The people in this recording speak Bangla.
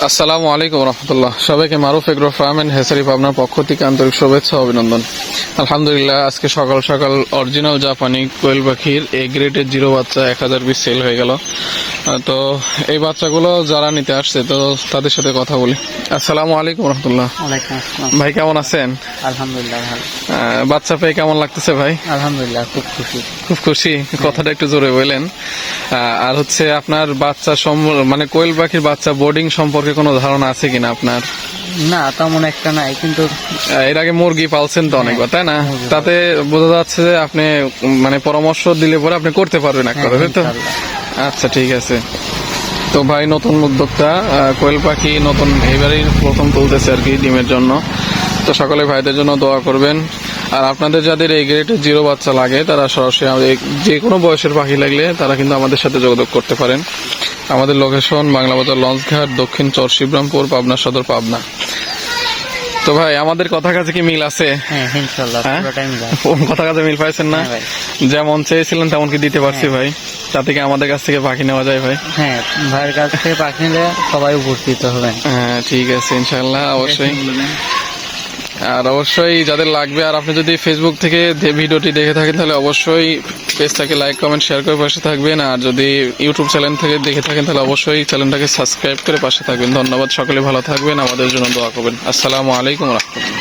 আসসালামু আলাইকুম রহমতুল্লাহ। সবাইকে মারুফ এগ্রো ফার্ম এন্ড হ্যাচারি পাবনার পক্ষ থেকে আন্তরিক শুভেচ্ছা ও অভিনন্দন। আলহামদুলিল্লাহ, আজকে সকাল সকাল অরিজিনাল জাপানি কোয়েল পাখির এ গ্রেডের 0 বাচ্চা 1000 পিস সেল হয়ে গেল। তো এই বাচ্চাগুলো যারা নিতে আসছে তো তাদের সাথে কথা বলি। আসসালামু আলাইকুম রহমতুল্লাহ। ওয়ালাইকুম আসসালাম। ভাই কেমন আছেন? আলহামদুলিল্লাহ ভালো। বাচ্চা পেয়ে কেমন লাগতেছে ভাই? আলহামদুলিল্লাহ খুব খুশি। খুব খুশি, কথাটা একটু জোরে বললেন। আর হচ্ছে আপনার বাচ্চা মানে কোয়েল পাখির বাচ্চা বোর্ডিং সম্পর্কে কোনো ধারণা আছে কিনা আপনার? না তেমন একটা নাই, কিন্তু এর আগে মুরগি পালছেন তো অনেকবার, তাই না? মুরগি তাতে বোঝা যাচ্ছে যে আপনি মানে পরামর্শ দিলে পরে আপনি করতে পারবেন এক কথা, তাই তো? ইনশাআল্লাহ। আচ্ছা, ঠিক আছে। তো ভাই নতুন উদ্যোক্তা, কোয়েল পাখি নতুন এবারেই প্রথম তুলতেছে আর কি ডিমের জন্য। তো সকলে ভাইদের জন্য দোয়া করবেন। আর আপনাদের যাদের এই গ্রেডের 0 বাচ্চা লাগে তারা সরাসরি যে কোনো বয়সের পাখি লাগলে তারা কিন্তু আমাদের সাথে যোগাযোগ করতে পারেন। আমাদের লোকেশন বাংলাবাজার লঞ্চঘাট, দক্ষিণ চর শিবরামপুর, পাবনা সদর, পাবনা। তো ভাই আমাদের কথা কাছে কি মিল আছে? হ্যাঁ ইনশাআল্লাহ হ্যাঁ? পুরো টাইম যায়। কথা কাছে মিল পাইছেন না? হ্যাঁ ভাই। যেমন চেয়েছিলেন তেমন কি দিতে পারছি হ্যাঁ। ভাই? তাতে কি আমাদের কাছ থেকে পাখি নেওয়া যায় ভাই? হ্যাঁ, ভাইয়ের কাছ থেকে পাখি নিলে সবাই উপস্থিত হবেন। হ্যাঁ, ঠিক আছে, ইনশাআল্লাহ, অবশ্যই। আর অবশ্যই যাদের লাগবে, আর আপনি যদি ফেসবুক থেকে ভিডিওটি দেখে থাকেন তাহলে অবশ্যই পেজটাকে লাইক কমেন্ট শেয়ার করে পাশে থাকবেন। আর যদি ইউটিউব চ্যানেল থেকে দেখে থাকেন তাহলে অবশ্যই চ্যানেলটাকে সাবস্ক্রাইব করে পাশে থাকবেন। ধন্যবাদ, সকলে ভালো থাকবেন, আমাদের জন্য দোয়া করবেন। আসসালামু আলাইকুম রহমতুল্লাহ।